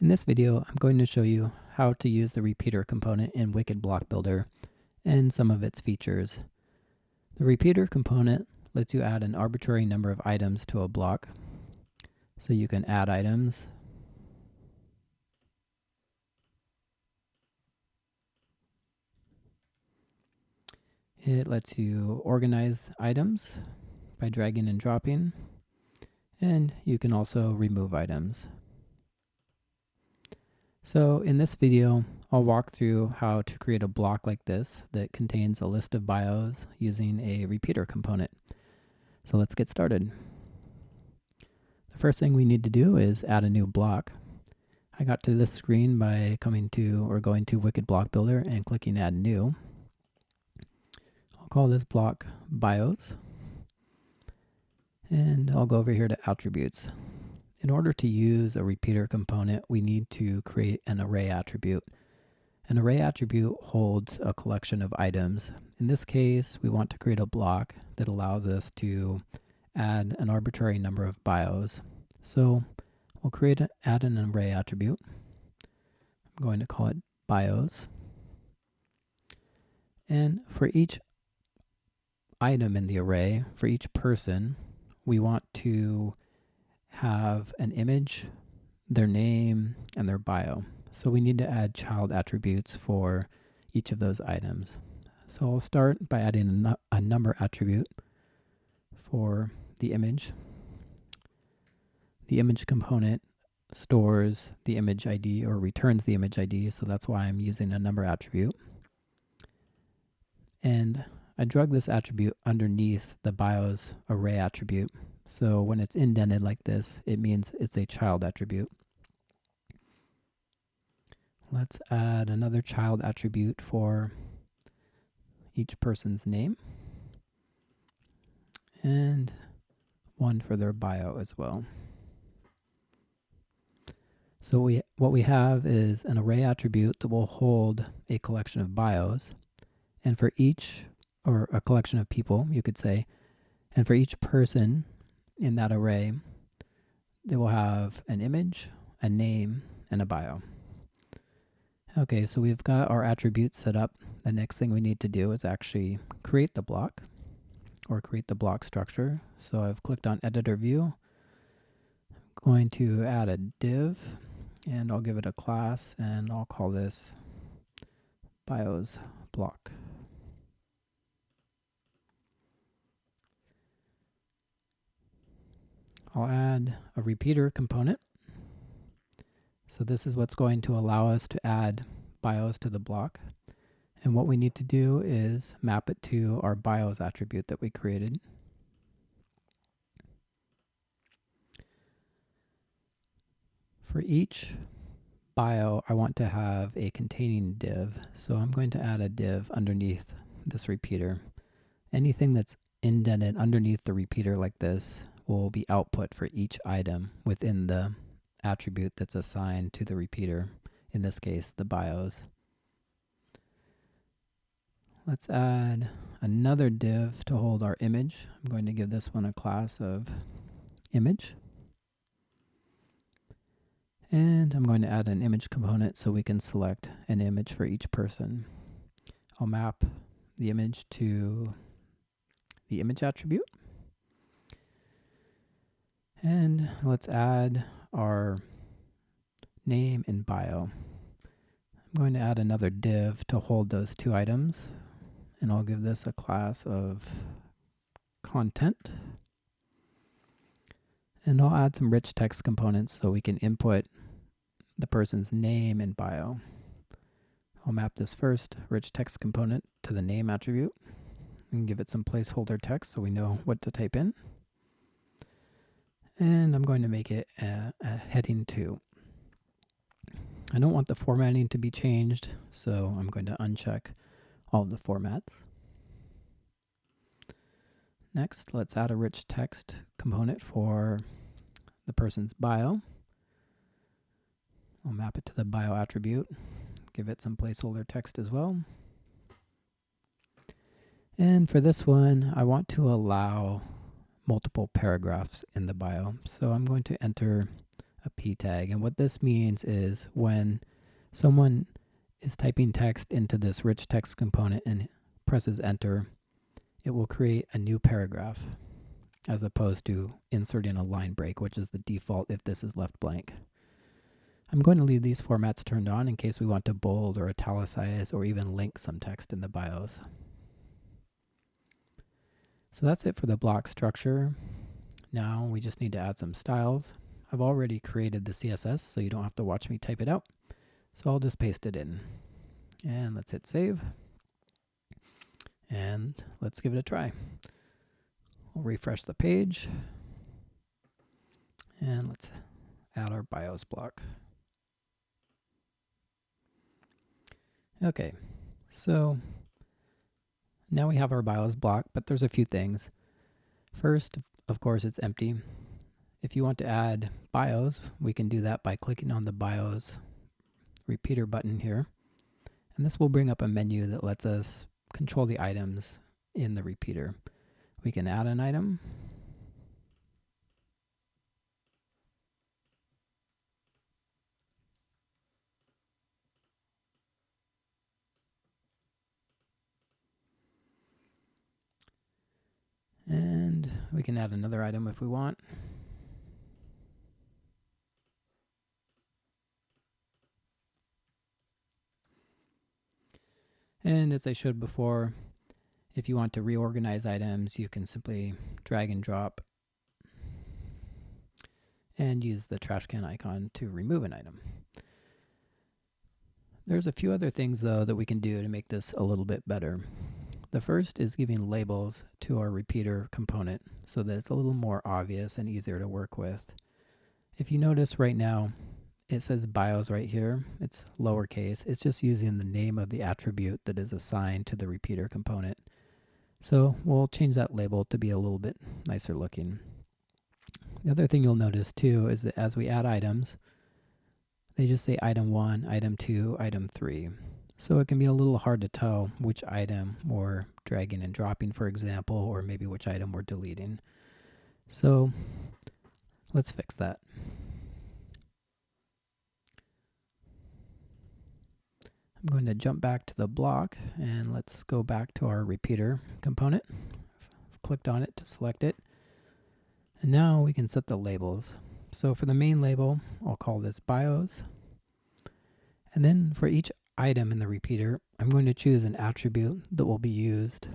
In this video, I'm going to show you how to use the repeater component in Wicked Block Builder and some of its features. The repeater component lets you add an arbitrary number of items to a block. So you can add items, it lets you organize items by dragging and dropping, and you can also remove items. So in this video, I'll walk through how to create a block like this that contains a list of bios using a repeater component. So let's get started. The first thing we need to do is add a new block. I got to this screen by going to Wicked Block Builder and clicking Add New. I'll call this block Bios, and I'll go over here to Attributes. In order to use a repeater component, we need to create an array attribute. An array attribute holds a collection of items. In this case, we want to create a block that allows us to add an arbitrary number of bios. So we'll add an array attribute. I'm going to call it bios. And for each item in the array, for each person, we want to have an image, their name, and their bio. So we need to add child attributes for each of those items. So I'll start by adding a number attribute for the image. The image component stores the image ID or returns the image ID, so that's why I'm using a number attribute. And I drug this attribute underneath the bios array attribute. So when it's indented like this, it means it's a child attribute. Let's add another child attribute for each person's name and one for their bio as well. So what we have is an array attribute that will hold a collection of bios, and for each, or a collection of people, you could say, and for each person in that array, they will have an image, a name, and a bio. Okay, so we've got our attributes set up. The next thing we need to do is actually create the block, or create the block structure. So I've clicked on Editor View. I'm going to add a div, and I'll give it a class, and I'll call this bios block. I'll add a repeater component. So this is what's going to allow us to add bios to the block. And what we need to do is map it to our bios attribute that we created. For each bio, I want to have a containing div. So I'm going to add a div underneath this repeater. Anything that's indented underneath the repeater like this will be output for each item within the attribute that's assigned to the repeater, in this case, the bios. Let's add another div to hold our image. I'm going to give this one a class of image. And I'm going to add an image component so we can select an image for each person. I'll map the image to the image attribute. And let's add our name and bio. I'm going to add another div to hold those two items, and I'll give this a class of content. And I'll add some rich text components so we can input the person's name and bio. I'll map this first rich text component to the name attribute and give it some placeholder text so we know what to type in. And I'm going to make it a heading 2. I don't want the formatting to be changed, so I'm going to uncheck all of the formats. Next, let's add a rich text component for the person's bio. I'll map it to the bio attribute, give it some placeholder text as well. And for this one, I want to allow multiple paragraphs in the bio. So I'm going to enter a p tag. And what this means is when someone is typing text into this rich text component and presses enter, it will create a new paragraph as opposed to inserting a line break, which is the default if this is left blank. I'm going to leave these formats turned on in case we want to bold or italicize or even link some text in the bios. So that's it for the block structure. Now we just need to add some styles. I've already created the CSS, so you don't have to watch me type it out. So I'll just paste it in. And let's hit save. And let's give it a try. We'll refresh the page. And let's add our bios block. Okay, so now we have our bios block, but there's a few things. First, of course, it's empty. If you want to add bios, we can do that by clicking on the bios repeater button here. And this will bring up a menu that lets us control the items in the repeater. We can add an item. And we can add another item if we want. And as I showed before, if you want to reorganize items, you can simply drag and drop and use the trash can icon to remove an item. There's a few other things though that we can do to make this a little bit better. The first is giving labels to our repeater component so that it's a little more obvious and easier to work with. If you notice right now, it says bios right here. It's lowercase. It's just using the name of the attribute that is assigned to the repeater component. So we'll change that label to be a little bit nicer looking. The other thing you'll notice too is that as we add items, they just say item 1, item 2, item 3. So it can be a little hard to tell which item we're dragging and dropping, for example, or maybe which item we're deleting. So let's fix that. I'm going to jump back to the block and let's go back to our repeater component. I've clicked on it to select it. And now we can set the labels. So for the main label, I'll call this bios. And then for each item in the repeater, I'm going to choose an attribute that will be used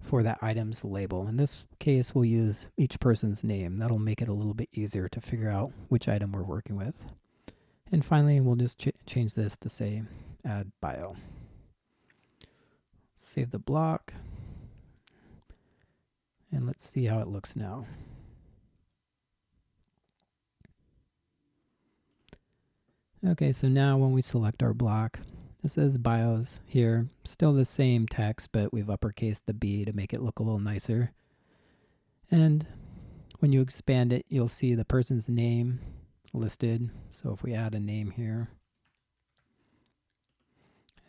for that item's label. In this case, we'll use each person's name. That'll make it a little bit easier to figure out which item we're working with. And finally, we'll just change this to say add bio. Save the block. And let's see how it looks now. Okay, so now when we select our block, it says bios here. Still the same text, but we've uppercased the B to make it look a little nicer. And when you expand it, you'll see the person's name listed. So if we add a name here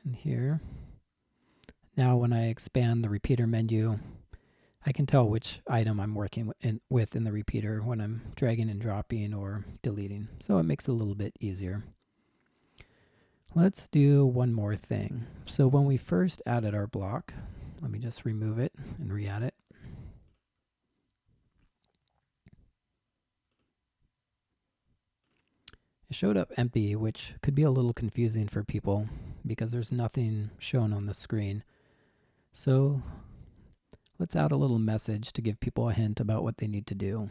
and here, now when I expand the repeater menu, I can tell which item I'm working with in the repeater when I'm dragging and dropping or deleting. So it makes it a little bit easier. Let's do one more thing. So when we first added our block, let me just remove it and re-add it. It showed up empty, which could be a little confusing for people because there's nothing shown on the screen. So let's add a little message to give people a hint about what they need to do.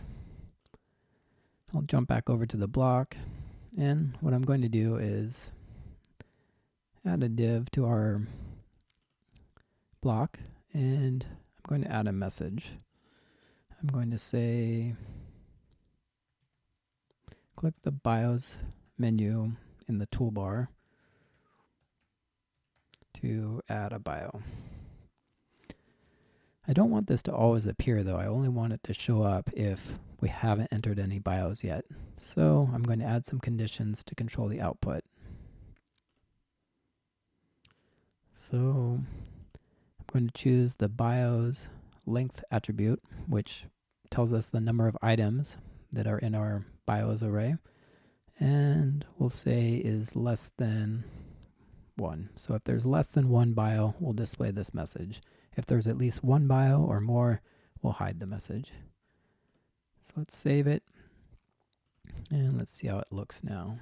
I'll jump back over to the block, and what I'm going to do is add a div to our block, and I'm going to add a message. I'm going to say, click the bios menu in the toolbar to add a bio. I don't want this to always appear though. I only want it to show up if we haven't entered any bios yet. So I'm going to add some conditions to control the output. So I'm going to choose the bios length attribute, which tells us the number of items that are in our bios array. and we'll say is less than 1. So if there's less than 1 bio, we'll display this message. If there's at least 1 bio or more, we'll hide the message. So let's save it, and let's see how it looks now.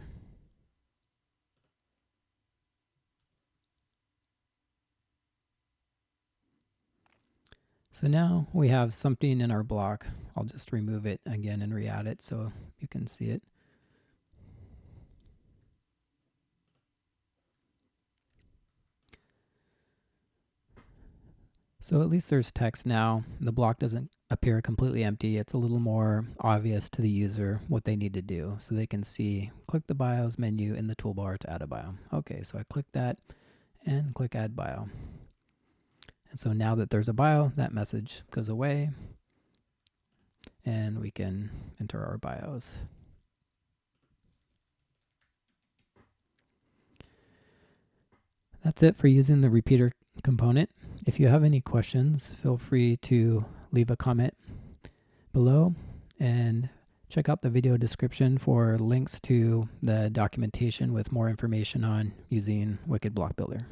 So now we have something in our block. I'll just remove it again and re-add it so you can see it. So at least there's text now. The block doesn't appear completely empty. It's a little more obvious to the user what they need to do. So they can see, click the bios menu in the toolbar to add a bio. Okay, so I click that and click add bio. And so now that there's a bio, that message goes away and we can enter our bios. That's it for using the repeater component. If you have any questions, feel free to leave a comment below and check out the video description for links to the documentation with more information on using Wicked Block Builder.